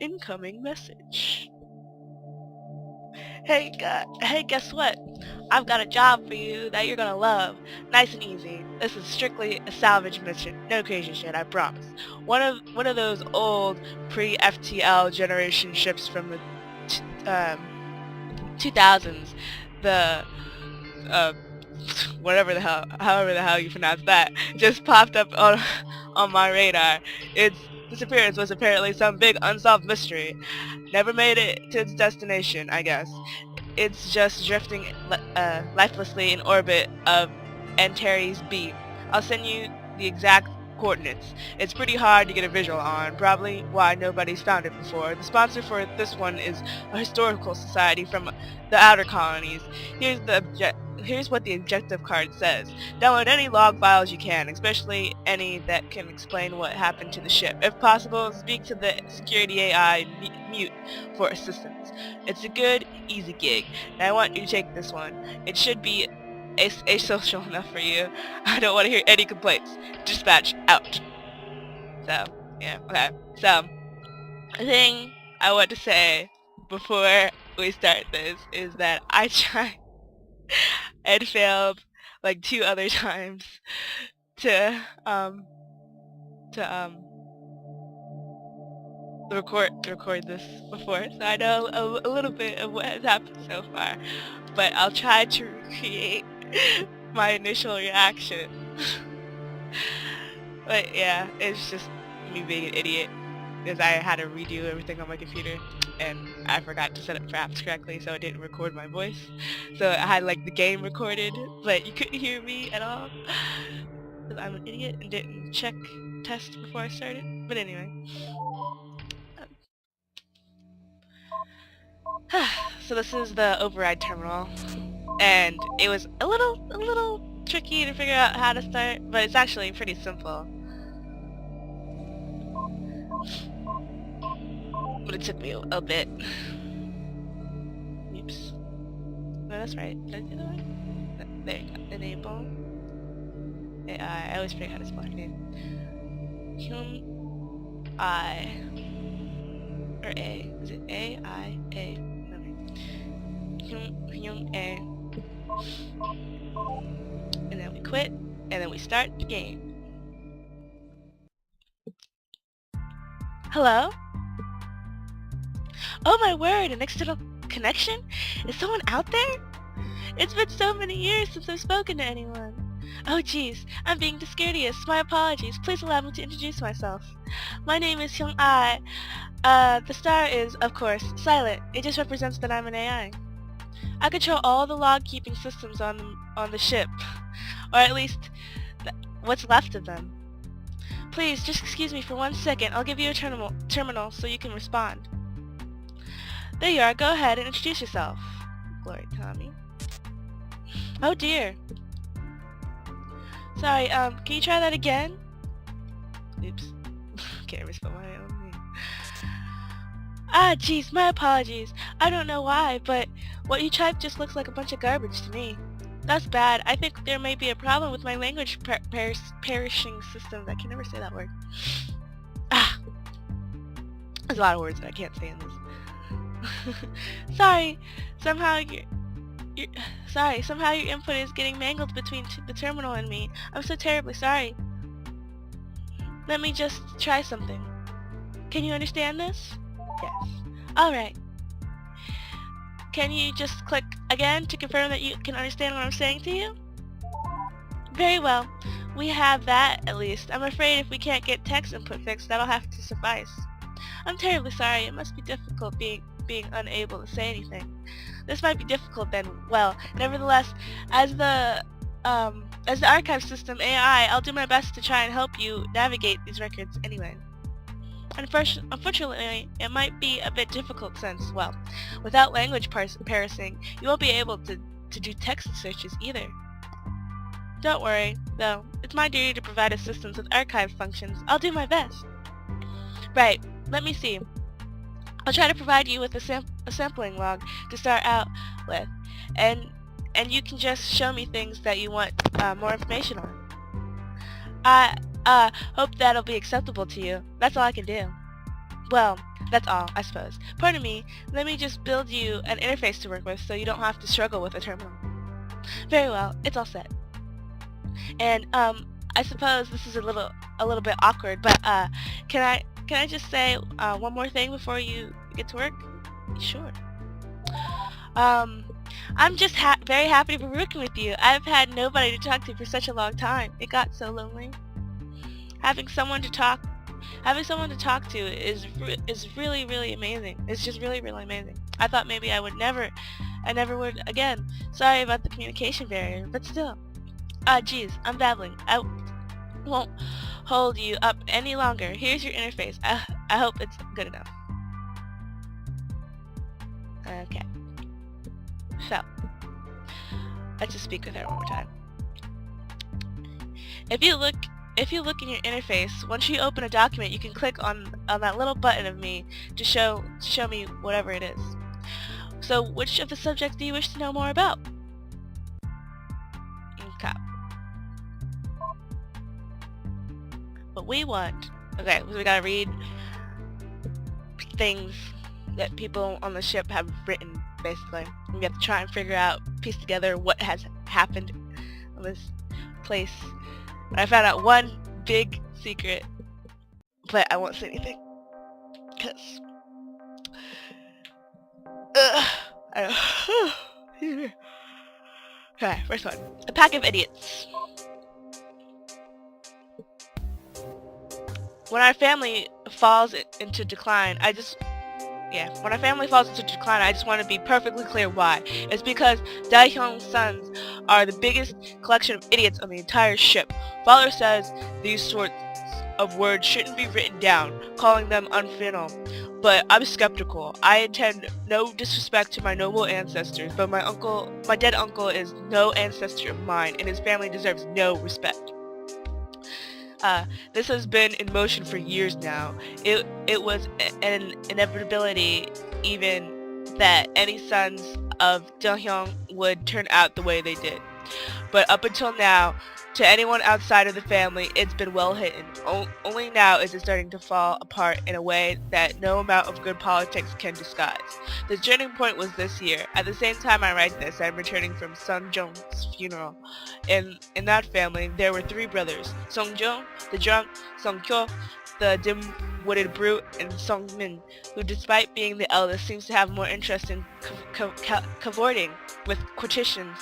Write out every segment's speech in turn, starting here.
Incoming message. Hey, guess what? I've got a job for you that you're gonna love. Nice and easy. This is strictly a salvage mission. No crazy shit, I promise. One of those old pre-FTL generation ships from the 2000s. The however the hell you pronounce that, just popped up on my radar. Its disappearance was apparently some big unsolved mystery. Never made it to its destination, I guess. It's just drifting lifelessly in orbit of Antares B. I'll send you the exact coordinates. It's pretty hard to get a visual on, probably why nobody's found it before. The sponsor for this one is a historical society from the outer colonies. Here's what the objective card says. Download any log files you can, especially any that can explain what happened to the ship. If possible, speak to the security AI mute for assistance. It's a good, easy gig, and I want you to take this one. It should be asocial enough for you. I don't want to hear any complaints. Dispatch out. So, yeah, okay. So, the thing I want to say before we start this is that I tried and failed like 2 other times to record this before, so I know a little bit of what has happened so far, but I'll try to recreate my initial reaction. But yeah, it's just me being an idiot, because I had to redo everything on my computer, and I forgot to set up apps correctly, so it didn't record my voice. So I had like the game recorded, but you couldn't hear me at all, because I'm an idiot and didn't check test before I started. But anyway. So this is the override terminal, and it was a little tricky to figure out how to start, but it's actually pretty simple. But it took me a bit. Oops. No, that's right. Did I do that right? There you go. Enable. AI. I always forget how to spell her name. I. Or A. Is it A? I? A? No. A. And then we quit, and then we start the game. Hello? Oh my word, an external connection? Is someone out there? It's been so many years since I've spoken to anyone. Oh geez, I'm being discourteous. My apologies. Please allow me to introduce myself. My name is Hyung Ai. The star is, of course, silent. It just represents that I'm an AI. I control all the log-keeping systems on the ship, or at least what's left of them. Please, just excuse me for 1 second. I'll give you a terminal so you can respond. There you are. Go ahead and introduce yourself. Glory, Tommy. Oh dear. Sorry, can you try that again? Oops. Can't respell my own name. Ah, jeez, my apologies. I don't know why, but what you typed just looks like a bunch of garbage to me. That's bad. I think there may be a problem with my language perishing system. I can never say that word. Ah! There's a lot of words that I can't say in this. Sorry. Somehow your input is getting mangled between the terminal and me. I'm so terribly sorry. Let me just try something. Can you understand this? Yes. Alright. Can you just click again to confirm that you can understand what I'm saying to you? Very well. We have that, at least. I'm afraid if we can't get text input fixed, that'll have to suffice. I'm terribly sorry. It must be difficult being unable to say anything. This might be difficult then. Well, nevertheless, as the archive system AI, I'll do my best to try and help you navigate these records anyway. Unfortunately, it might be a bit difficult since, well, without language parsing, you won't be able to do text searches either. Don't worry, though. It's my duty to provide assistance with archive functions. I'll do my best. Right, let me see. I'll try to provide you with a sampling log to start out with, and you can just show me things that you want more information on. I hope that'll be acceptable to you. That's all I can do. Well, that's all, I suppose. Pardon me, let me just build you an interface to work with so you don't have to struggle with a terminal. Very well, it's all set. And, I suppose this is a little bit awkward, but, can I just say, one more thing before you get to work? Sure. I'm just very happy to be working with you. I've had nobody to talk to for such a long time. It got so lonely. Having someone to talk to is really, really amazing. It's just really, really amazing. I thought maybe I never would again. Sorry about the communication barrier, but still. Geez, I'm babbling. I won't hold you up any longer. Here's your interface. I hope it's good enough. Okay. So, let's just speak with her one more time. If you look in your interface, once you open a document, you can click on that little button of me to show me whatever it is. So, which of the subjects do you wish to know more about? Okay. What we want. Okay, so we gotta read things that people on the ship have written, basically. We have to try and figure out, piece together what has happened on this place. I found out one big secret, but I won't say anything, because, okay, first one. A pack of idiots. When our family falls into decline, I just want to be perfectly clear why. It's because Daehyung's sons are the biggest collection of idiots on the entire ship. Father says these sorts of words shouldn't be written down, calling them unfitting. But I'm skeptical. I intend no disrespect to my noble ancestors, but my dead uncle is no ancestor of mine, and his family deserves no respect. This has been in motion for years now. It was an inevitability even that any sons of Daehyung would turn out the way they did. But up until now, to anyone outside of the family, it's been well hidden. Only now is it starting to fall apart in a way that no amount of good politics can disguise. The turning point was this year. At the same time I write this, I'm returning from Sungjong's funeral. In that family, there were three brothers: Sungjong, the drunk, Sungkyo, the dim-witted brute, and Sungmin, who despite being the eldest seems to have more interest in cavorting with quotidians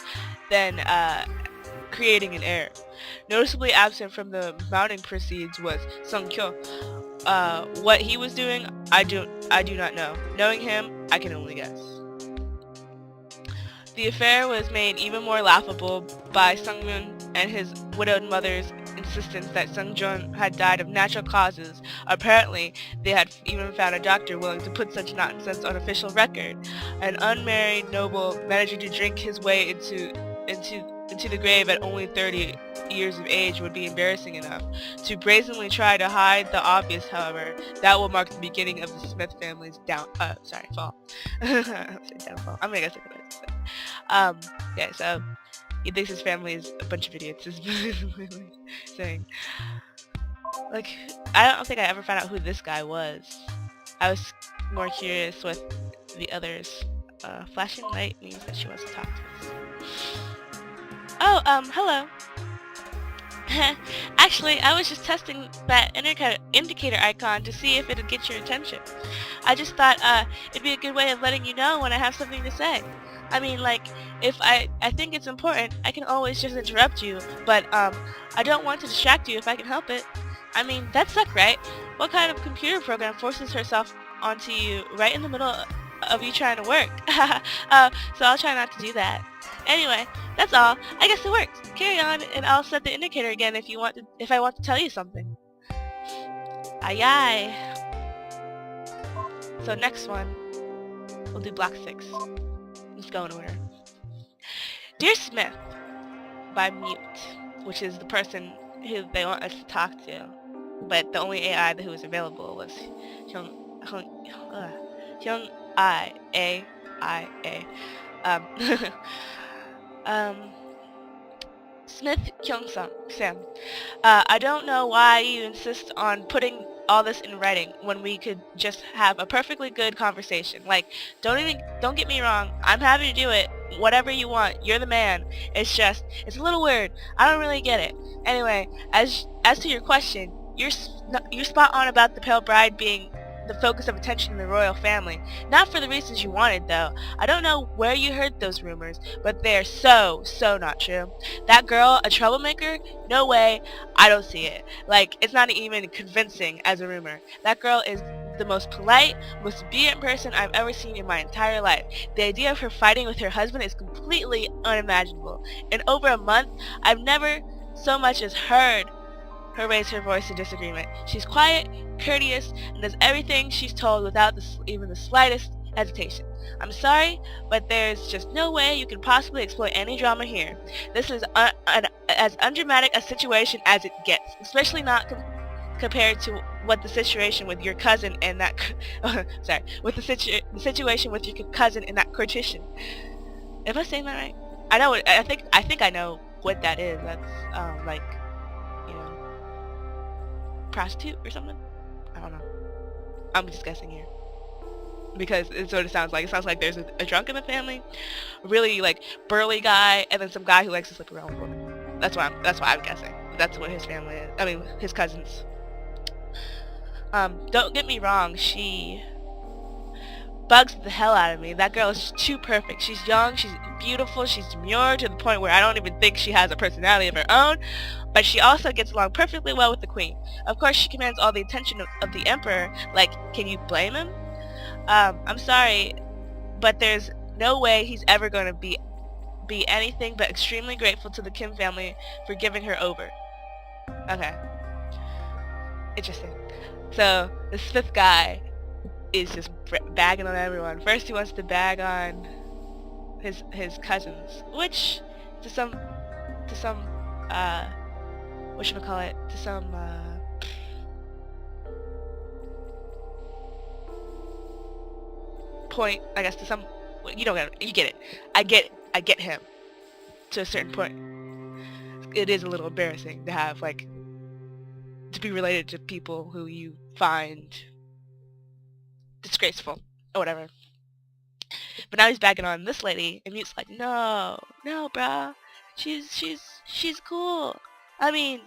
than creating an heir. Noticeably absent from the mounting proceeds was Sungkyo. What he was doing, I do not know. Knowing him, I can only guess. The affair was made even more laughable by Sungmin and his widowed mother's insistence that Sungjong had died of natural causes. Apparently, they had even found a doctor willing to put such nonsense on official record. An unmarried noble managing to drink his way into the grave at only 30 years of age would be embarrassing enough. To brazenly try to hide the obvious, however, that will mark the beginning of the Smith family's fall. Downfall. I'm gonna guess it. Yeah, so he thinks his family is a bunch of idiots, is basically saying. Like, I don't think I ever found out who this guy was. I was more curious with the others. Flashing light means that she wants to talk to us. Oh, hello. Actually, I was just testing that indicator icon to see if it'd get your attention. I just thought, it'd be a good way of letting you know when I have something to say. I mean, like, if I think it's important, I can always just interrupt you, but, I don't want to distract you if I can help it. I mean, that sucked, right? What kind of computer program forces herself onto you right in the middle of you trying to work? So I'll try not to do that. Anyway, that's all. I guess it worked. Carry on, and I'll set the indicator again if I want to tell you something. Aye aye. So next one, we'll do block 6. Let's go in order. Dear Smith, by Mute, which is the person who they want us to talk to, but the only AI who was available was Hyung I. Smith Kyung Sam. I don't know why you insist on putting all this in writing when we could just have a perfectly good conversation? Like, don't get me wrong, I'm happy to do it, whatever you want, you're the man. It's a little weird. I don't really get it. Anyway, as to your question, you're spot on about the pale bride being the focus of attention in the royal family. Not for the reasons you wanted, though. I don't know where you heard those rumors, but they're so not true. That girl, a troublemaker? No way. I don't see it. Like, it's not even convincing as a rumor. That girl is the most polite, most obedient person I've ever seen in my entire life. The idea of her fighting with her husband is completely unimaginable. In over a month, I've never so much as heard her raise her voice in disagreement. She's quiet, courteous, and does everything she's told without even the slightest hesitation. I'm sorry, but there's just no way you can possibly exploit any drama here. This is as undramatic a situation as it gets, especially not compared to what the situation with your cousin and that with the situation with your cousin and that courtisan. Am I saying that right? I know. I think I know what that is. That's like, you know, prostitute or something. I don't know. I'm just guessing here because it sort of sounds like there's a drunk in the family, a really like burly guy, and then some guy who likes to sleep around with women. That's why I'm guessing. That's what his family is. I mean, his cousins. Don't get me wrong. She bugs the hell out of me. That girl is just too perfect. She's young, she's beautiful, she's demure to the point where I don't even think she has a personality of her own, but she also gets along perfectly well with the queen. Of course, she commands all the attention of the emperor. Like, can you blame him? I'm sorry, but there's no way he's ever going to be anything but extremely grateful to the Kim family for giving her over. Okay. Interesting. So, this fifth guy is just bagging on everyone. First he wants to bag on his cousins, which to some whatchamacallit, to some point, I guess, to some, you get it. I get him to a certain point. It is a little embarrassing to have, like, to be related to people who you find disgraceful or whatever. But now he's bagging on this lady, and Mute's like, no, bruh, she's cool. I mean,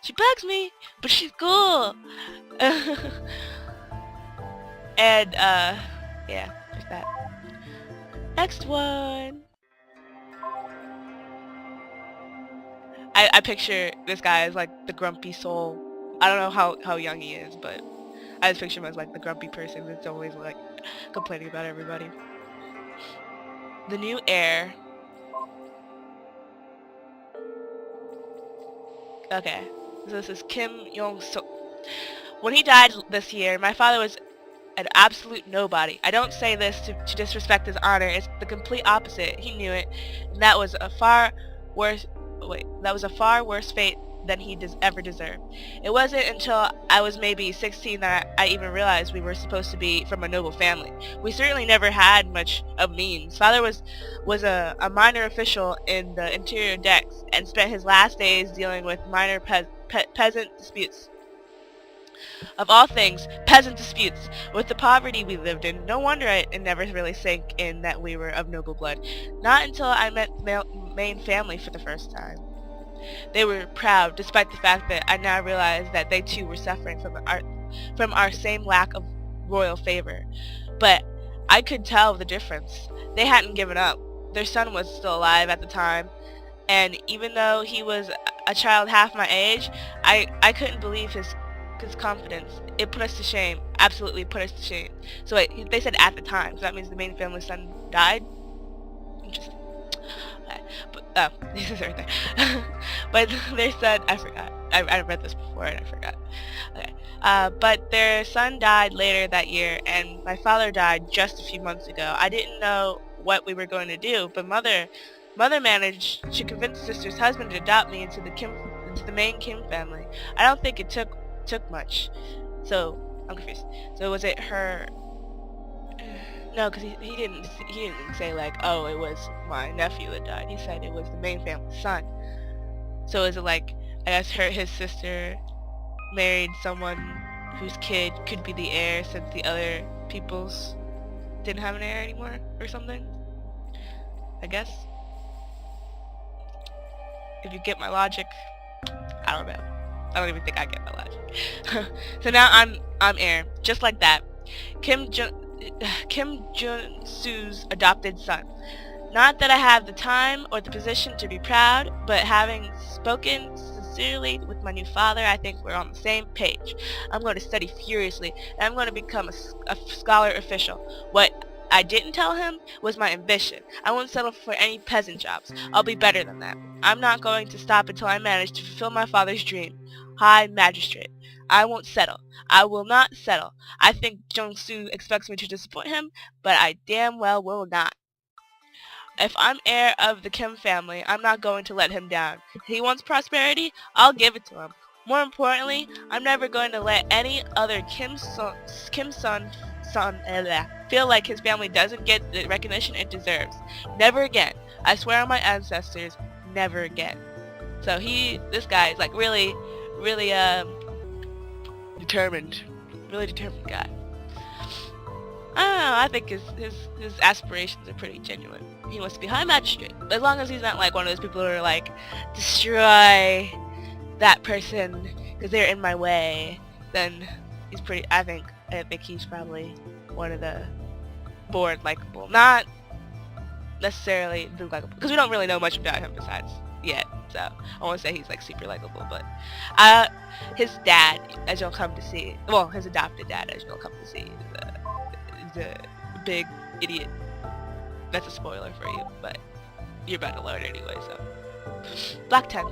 she bugs me, but she's cool. And yeah, there's that. Next one. I picture this guy as like the grumpy soul. I don't know how young he is, but I just picture him as like the grumpy person that's always like complaining about everybody. The new heir. Okay, so this is Kim Yong-suk. When he died this year, my father was an absolute nobody. I don't say this to disrespect his honor. It's the complete opposite. He knew it, and that was a far worse fate than he ever deserved. It wasn't until I was maybe 16 that I even realized we were supposed to be from a noble family. We certainly never had much of means. Father was a minor official in the interior decks and spent his last days dealing with minor peasant disputes. Of all things, peasant disputes. With the poverty we lived in, no wonder it never really sank in that we were of noble blood. Not until I met the main family for the first time. They were proud, despite the fact that I now realize that they too were suffering from our same lack of royal favor. But I could tell the difference. They hadn't given up. Their son was still alive at the time, and even though he was a child half my age, I couldn't believe his confidence. It put us to shame. Absolutely put us to shame. So wait, they said at the time, so that means the main family's son died? Interesting. Okay. But, this is right there. But their son, I forgot. I read this before and I forgot. Okay. But their son died later that year, and my father died just a few months ago. I didn't know what we were going to do, but mother managed to convince sister's husband to adopt me into the main Kim family. I don't think it took much. So I'm confused. So was it her? No, because he didn't say like, oh, it was my nephew that died. He said it was the main family's son. So is it like, I guess his sister married someone whose kid could be the heir since the other people's didn't have an heir anymore or something. I guess. If you get my logic. I don't know. I don't even think I get my logic. So now I'm heir. Just like that. Kim Jun-soo's adopted son. Not that I have the time or the position to be proud, but having spoken sincerely with my new father, I think we're on the same page. I'm going to study furiously, and I'm going to become a scholar official. What I didn't tell him was my ambition. I won't settle for any peasant jobs. I'll be better than that. I'm not going to stop until I manage to fulfill my father's dream. High magistrate. I won't settle. I will not settle. I think Jung-soo expects me to disappoint him, but I damn well will not. If I'm heir of the Kim family, I'm not going to let him down. If he wants prosperity, I'll give it to him. More importantly, I'm never going to let any other Kim son feel like his family doesn't get the recognition it deserves. Never again. I swear on my ancestors, never again. So this guy is like really determined. Really determined guy. I don't know, I think his aspirations are pretty genuine. He wants to be high magistrate. But as long as he's not like one of those people who are like, destroy that person because they're in my way, then he's pretty, I think he's probably one of the more likable. Not necessarily the likable, because we don't really know much about him besides yet. So I won't say he's like super likable, but his dad, as you'll come to see, well, his adopted dad, as you'll come to see, is a big idiot. That's a spoiler for you, but you're about to learn anyway, so. Black 10.